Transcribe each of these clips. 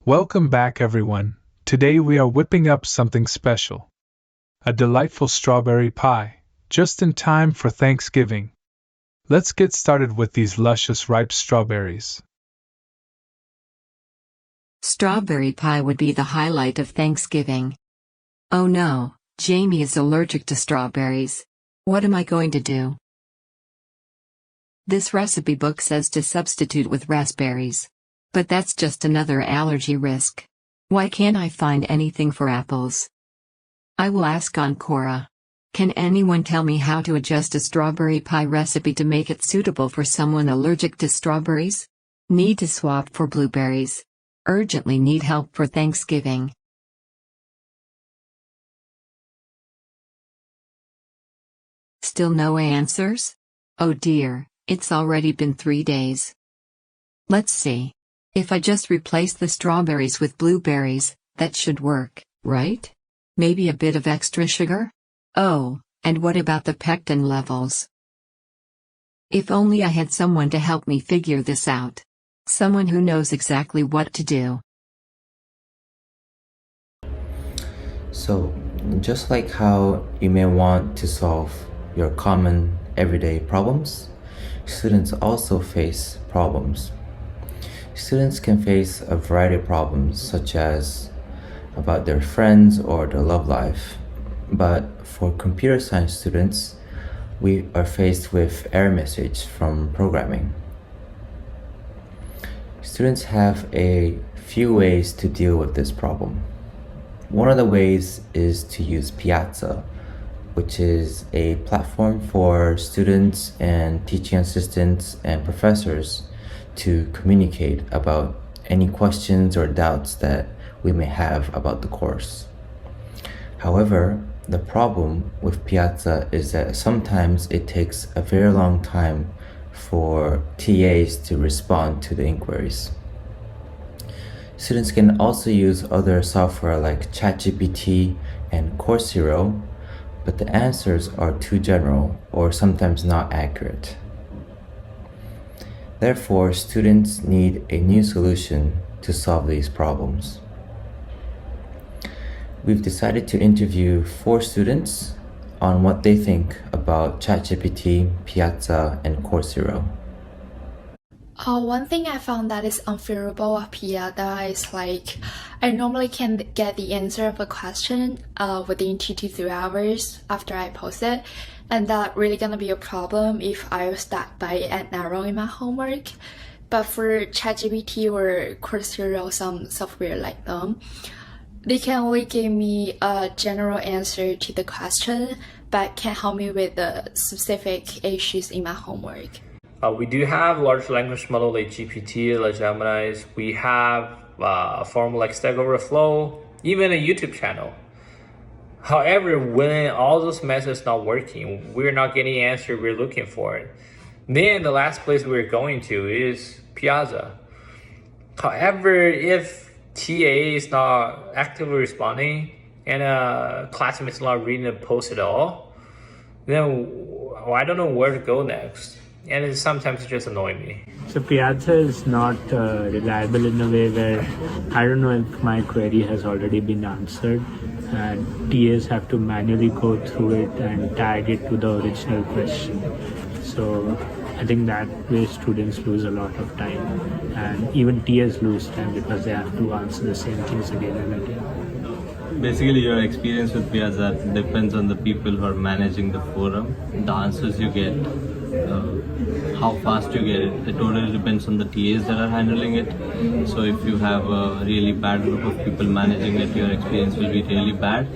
Welcome back, everyone. Today we are whipping up something special. A delightful strawberry pie, just in time for Thanksgiving. Let's get started with these luscious ripe strawberries. Strawberry pie would be the highlight of Thanksgiving. Oh no, Jamie is allergic to strawberries. What am I going to do? This recipe book says to substitute with raspberries. But that's just another allergy risk. Why can't I find anything for apples? I will ask on Quora. Can anyone tell me how to adjust a strawberry pie recipe to make it suitable for someone allergic to strawberries? Need to swap for blueberries. Urgently need help for Thanksgiving. Still no answers? Oh dear, it's already been 3 days. Let's see. If I just replace the strawberries with blueberries, that should work, right? Maybe a bit of extra sugar? Oh, and what about the pectin levels? If only I had someone to help me figure this out. Someone who knows exactly what to do. So, just like how you may want to solve your common everyday problems, students also face problems. Students can face a variety of problems, such as about their friends or their love life. But for computer science students, we are faced with error message from programming. Students have a few ways to deal with this problem. One of the ways is to use Piazza, which is a platform for students and teaching assistants and professors to communicate about any questions or doubts that we may have about the course. However, the problem with Piazza is that sometimes it takes a very long time for TAs to respond to the inquiries. Students can also use other software like ChatGPT and Coursera, but the answers are too general or sometimes not accurate. Therefore, students need a new solution to solve these problems. We've decided to interview 4 students on what they think about ChatGPT, Piazza, and Coursera. One thing I found that is unfavorable of Piazza is I normally can get the answer of a question within 2 to 3 hours after I post it, and that really gonna be a problem if I was stuck by an error in my homework. But for ChatGPT or Coursera or some software like them, they can only give me a general answer to the question, but can't help me with the specific issues in my homework. We do have large language model like GPT, like Gemini. We have a forum like Stack Overflow, even a YouTube channel. However, when all those methods not working, we're not getting the answer we're looking for. Then the last place we're going to is Piazza. However, if TA is not actively responding and classmates not reading the post at all, then I don't know where to go next. And it sometimes just annoys me. So Piazza is not reliable in a way where I don't know if my query has already been answered and TAs have to manually go through it and tag it to the original question. So I think that way students lose a lot of time, and even TAs lose time because they have to answer the same things again and again. Basically, your experience with Piazza depends on the people who are managing the forum, the answers you get, how fast you get it. It totally depends on the TAs that are handling it. So if you have a really bad group of people managing it, your experience will be really bad.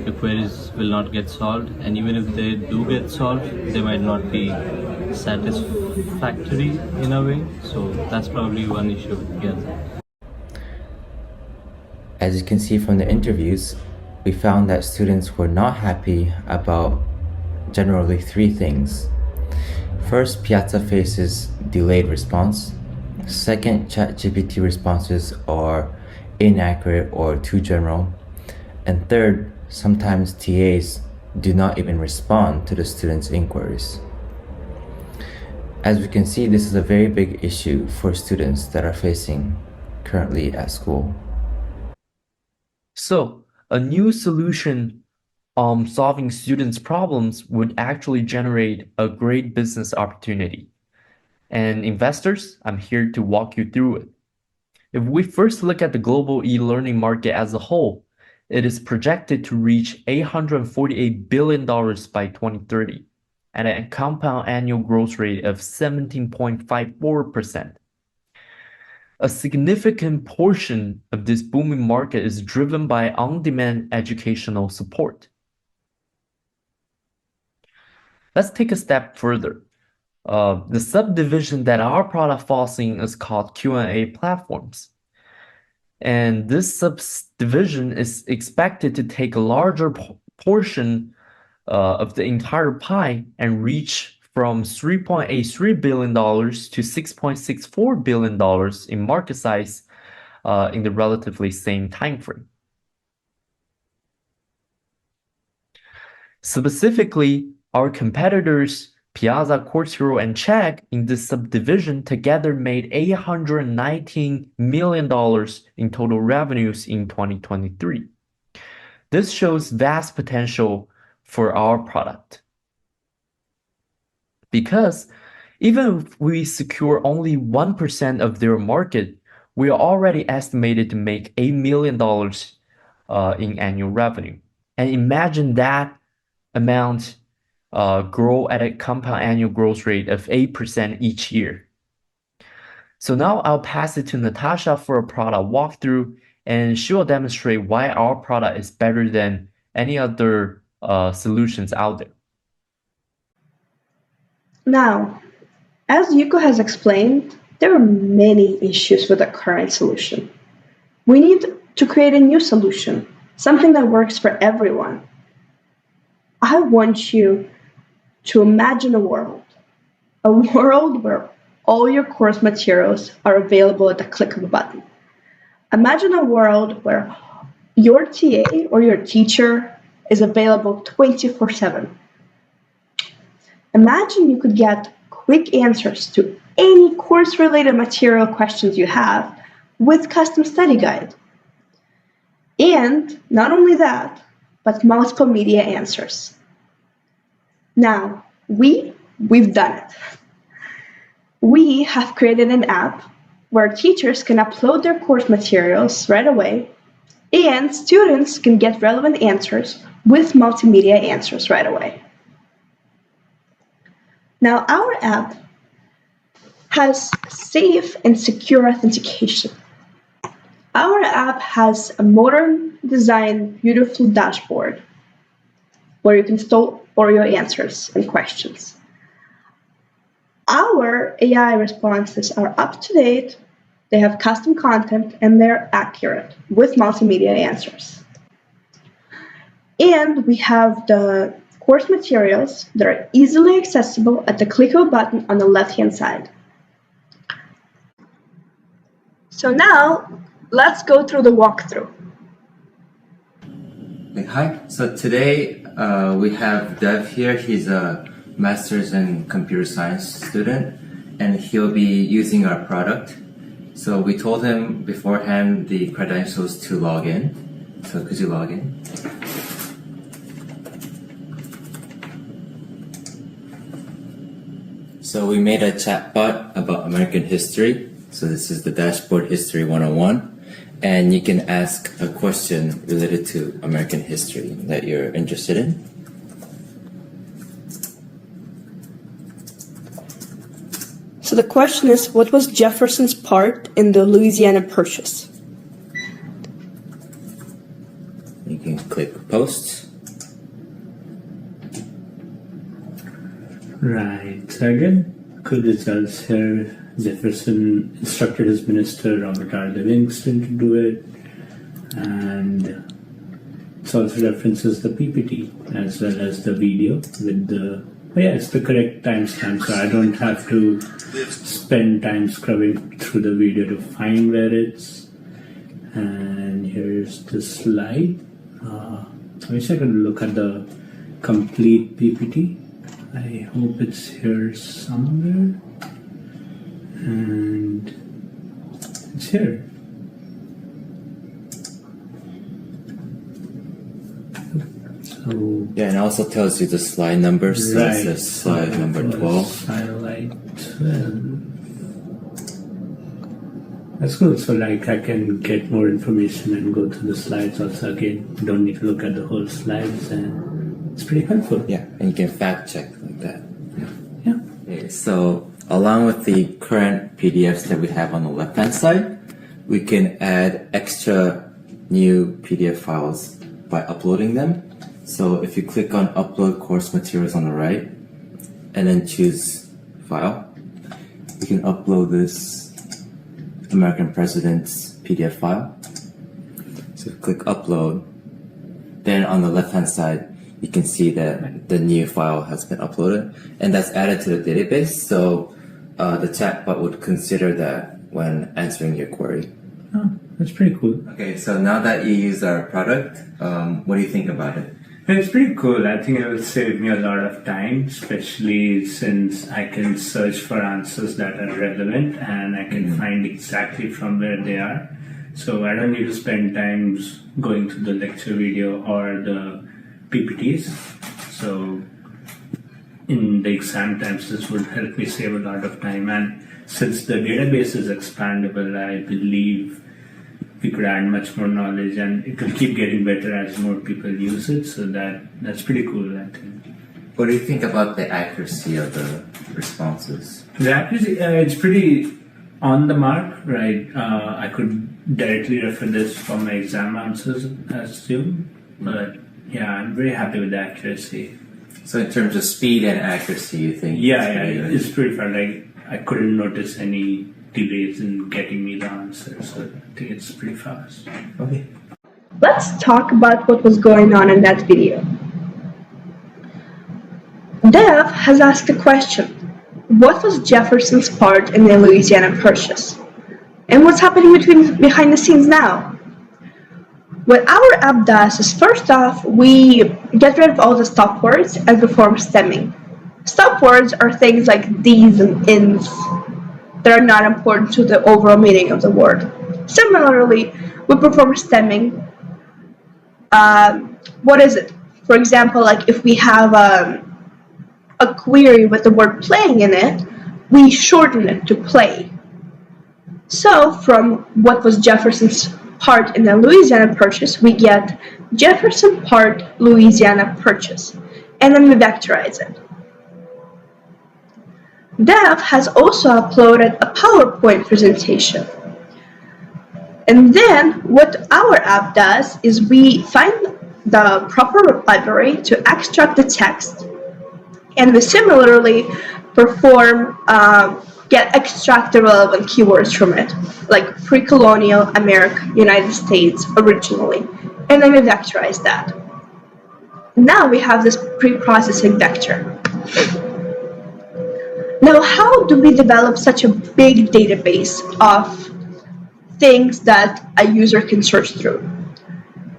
Your queries will not get solved, and even if they do get solved, they might not be satisfactory in a way. So that's probably one issue with Piazza. As you can see from the interviews, we found that students were not happy about generally 3 things. First, Piazza faces delayed response. Second, ChatGPT responses are inaccurate or too general. And third, sometimes TAs do not even respond to the students' inquiries. As we can see, this is a very big issue for students that are facing currently at school. So a new solution solving students' problems would actually generate a great business opportunity. And investors, I'm here to walk you through it. If we first look at the global e-learning market as a whole, it is projected to reach $848 billion by 2030 at a compound annual growth rate of 17.54%. A significant portion of this booming market is driven by on-demand educational support. Let's take a step further. The subdivision that our product falls in is called Q&A platforms. And this subdivision is expected to take a larger portion of the entire pie and reach from $3.83 billion to $6.64 billion in market size in the relatively same time frame. Specifically, our competitors Piazza, Course Hero, and Chegg in this subdivision together made $819 million in total revenues in 2023. This shows vast potential for our product. Because even if we secure only 1% of their market, we are already estimated to make $8 million in annual revenue. And imagine that amount grow at a compound annual growth rate of 8% each year. So now I'll pass it to Natasha for a product walkthrough, and she will demonstrate why our product is better than any other solutions out there. Now, as Yuko has explained, there are many issues with the current solution. We need to create a new solution, something that works for everyone. I want you to imagine a world where all your course materials are available at the click of a button. Imagine a world where your TA or your teacher is available 24/7. Imagine you could get quick answers to any course-related material questions you have with custom study guide. And not only that, but multiple media answers. Now, we've done it. We have created an app where teachers can upload their course materials right away, and students can get relevant answers with multimedia answers right away. Now, our app has safe and secure authentication. Our app has a modern design, beautiful dashboard where you can store all your answers and questions. Our AI responses are up to date, they have custom content, and they're accurate with multimedia answers. And we have the course materials that are easily accessible at the click of a button on the left-hand side. So now, let's go through the walkthrough. Hi, so today we have Dev here. He's a master's in computer science student, and he'll be using our product. So we told him beforehand the credentials to log in. So could you log in? So we made a chatbot about American history. So this is the Dashboard History 101. And you can ask a question related to American history that you're interested in. So the question is, what was Jefferson's part in the Louisiana Purchase? You can click Post. Right, so again, good results here. Jefferson instructed his minister, Robert R. Livingston, to do it, and it also references the PPT as well as the video with the, it's the correct timestamp, so I don't have to spend time scrubbing through the video to find where it's. And here's the slide. I wish I could look at the complete PPT. I hope it's here somewhere. And it's here. So Yeah, and it also tells you the slide number. So right, it says slide number 12. Highlight 12. That's cool. So like I can get more information and go through the slides also again. Don't need to look at the whole slides, and it's pretty helpful. Yeah, and you can fact check like that. Yeah. Okay, so along with the current PDFs that we have on the left-hand side, we can add extra new PDF files by uploading them. So if you click on Upload Course Materials on the right, and then choose File, you can upload this American President's PDF file. So click Upload. Then on the left-hand side, you can see that the new file has been uploaded, and that's added to the database. So the chatbot would consider that when answering your query. Oh, that's pretty cool. Okay, so now that you use our product, what do you think about it? It's pretty cool. I think it will save me a lot of time, especially since I can search for answers that are relevant and I can find exactly from where they are. So I don't need to spend time going to the lecture video or the PPTs. So in the exam times, this would help me save a lot of time. And since the database is expandable, I believe we could add much more knowledge, and it will keep getting better as more people use it. So that's pretty cool, I think. What do you think about the accuracy of the responses? The accuracy, it's pretty on the mark, right? I could directly refer this for my exam answers, I assume. But yeah, I'm very happy with the accuracy. So in terms of speed and accuracy, you think? It's pretty fast. Like I couldn't notice any delays in getting me the answer, so I think it's pretty fast. Okay. Let's talk about what was going on in that video. Dev has asked a question. What was Jefferson's part in the Louisiana Purchase? And what's happening behind the scenes now? What our app does is, first off, we get rid of all the stop words and perform stemming. Stop words are things like these and ins that are not important to the overall meaning of the word. Similarly, we perform stemming. What is it? For example, like if we have a query with the word playing in it, we shorten it to play. So from what was Jefferson's part in the Louisiana Purchase, we get Jefferson part Louisiana Purchase, and then we vectorize it. Dev has also uploaded a PowerPoint presentation. And then what our app does is we find the proper library to extract the text, and we similarly perform extract the relevant keywords from it, like pre-colonial America, United States originally, and then we vectorize that. Now we have this pre-processing vector. Now, how do we develop such a big database of things that a user can search through?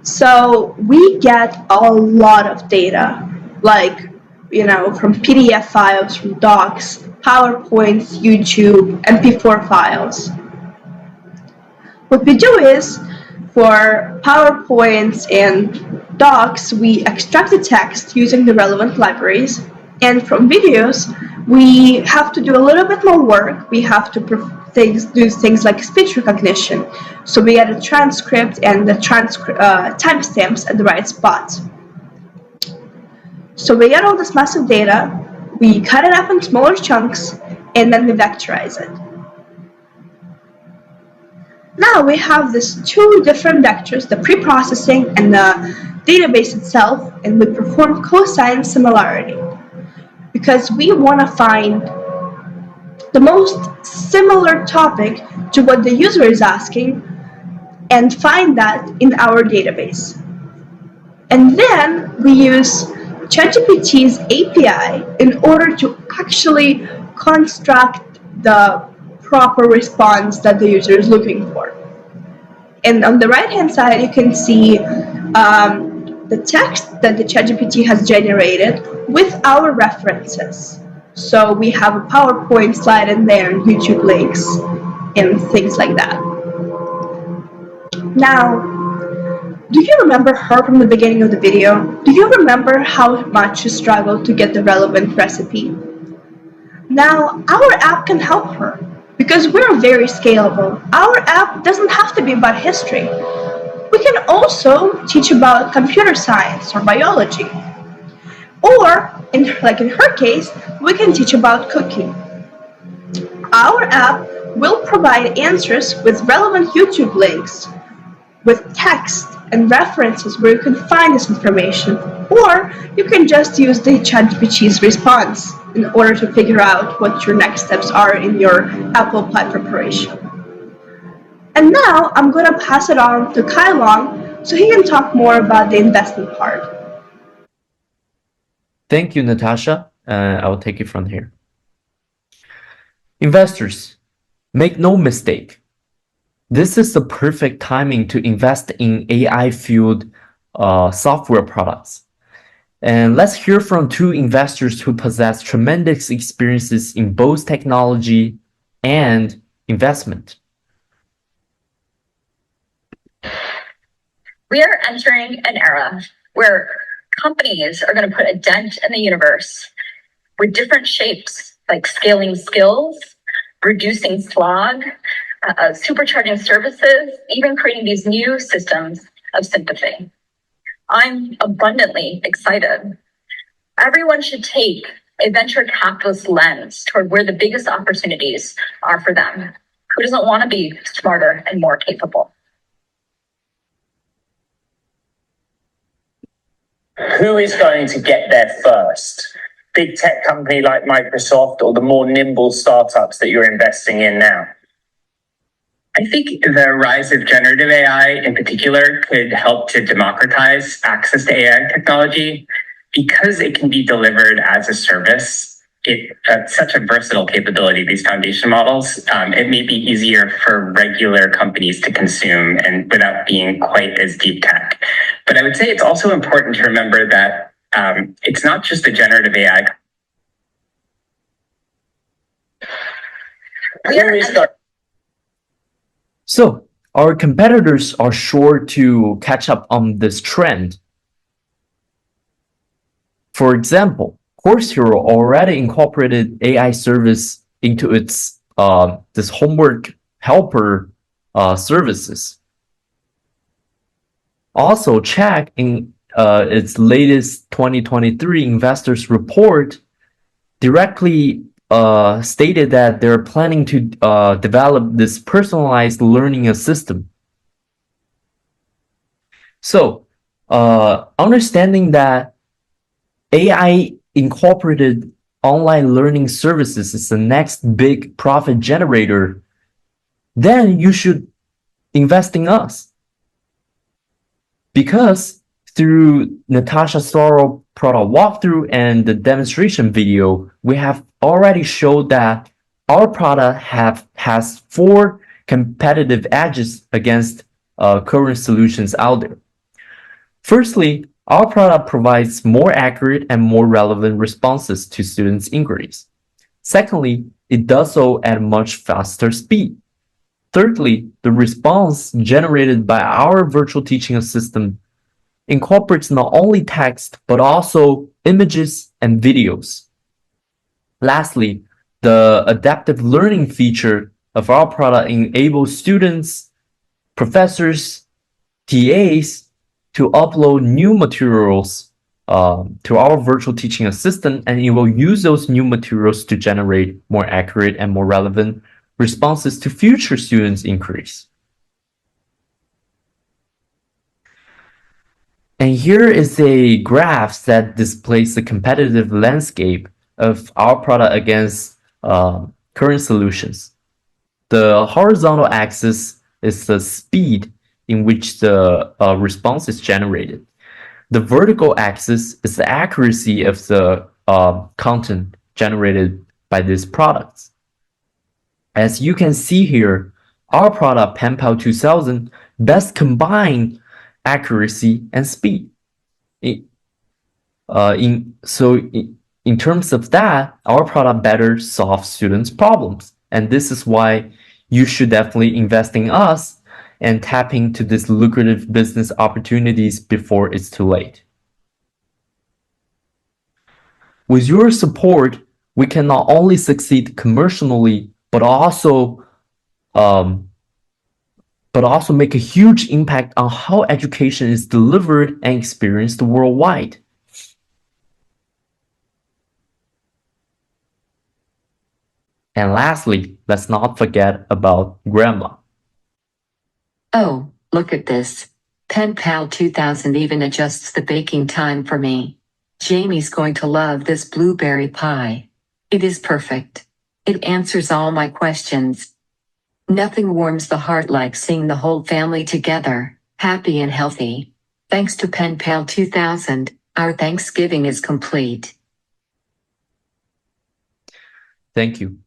So we get a lot of data, like, from PDF files, from docs, PowerPoints, YouTube, MP4 files. What we do is, for PowerPoints and docs, we extract the text using the relevant libraries, and from videos, we have to do a little bit more work. We have to do things like speech recognition. So we get a transcript and the timestamps at the right spot. So we get all this massive data, we cut it up in smaller chunks, and then we vectorize it. Now we have these two different vectors, the pre-processing and the database itself, and we perform cosine similarity, because we want to find the most similar topic to what the user is asking and find that in our database. And then we use ChatGPT's API in order to actually construct the proper response that the user is looking for. And on the right-hand side, you can see the text that the ChatGPT has generated with our references. So we have a PowerPoint slide in there and YouTube links and things like that. Now, Do you remember her from the beginning of the video? Do you remember how much she struggled to get the relevant recipe? Now, our app can help her because we're very scalable. Our app doesn't have to be about history. We can also teach about computer science or biology. Or, like in her case, we can teach about cooking. Our app will provide answers with relevant YouTube links, with text and references where you can find this information. Or you can just use the ChatGPT's response in order to figure out what your next steps are in your apple pie preparation. And now I'm going to pass it on to Kai Long so he can talk more about the investment part. Thank you, Natasha. I will take it from here. Investors, make no mistake. This is the perfect timing to invest in AI-fueled software products. And let's hear from two investors who possess tremendous experiences in both technology and investment. We are entering an era where companies are going to put a dent in the universe with different shapes, like scaling skills, reducing slog, supercharging services, even creating these new systems of sympathy. I'm abundantly excited. Everyone should take a venture capitalist lens toward where the biggest opportunities are for them. Who doesn't want to be smarter and more capable? Who is going to get there first? Big tech company like Microsoft or the more nimble startups that you're investing in now? I think the rise of generative AI in particular could help to democratize access to AI technology because it can be delivered as a service. It's such a versatile capability, these foundation models. It may be easier for regular companies to consume and without being quite as deep tech. But I would say it's also important to remember that it's not just a generative AI. So, our competitors are sure to catch up on this trend. For example, Course Hero already incorporated AI service into its this homework helper services. Also, Check in its latest 2023 investors report directly stated that they're planning to develop this personalized learning system. So, understanding that AI incorporated online learning services is the next big profit generator, then you should invest in us. Because through Natasha's thorough product walkthrough and the demonstration video, we have already showed that our product has 4 competitive edges against current solutions out there. Firstly, our product provides more accurate and more relevant responses to students' inquiries. Secondly, it does so at much faster speed. Thirdly, the response generated by our virtual teaching assistant incorporates not only text, but also images and videos. Lastly, the adaptive learning feature of our product enables students, professors, TAs to upload new materials to our virtual teaching assistant, and it will use those new materials to generate more accurate and more relevant responses to future students' inquiries. And here is a graph that displays the competitive landscape of our product against current solutions. The horizontal axis is the speed in which the response is generated. The vertical axis is the accuracy of the content generated by these products. As you can see here, our product Penpal2000 best combine accuracy and speed. In terms of that, our product better solves students' problems. And this is why you should definitely invest in us and tap into these lucrative business opportunities before it's too late. With your support, we can not only succeed commercially, but also make a huge impact on how education is delivered and experienced worldwide. And lastly, let's not forget about grandma. Oh, look at this. Penpal2000 even adjusts the baking time for me. Jamie's going to love this blueberry pie. It is perfect. It answers all my questions. Nothing warms the heart like seeing the whole family together, happy and healthy. Thanks to Penpal2000, our Thanksgiving is complete. Thank you.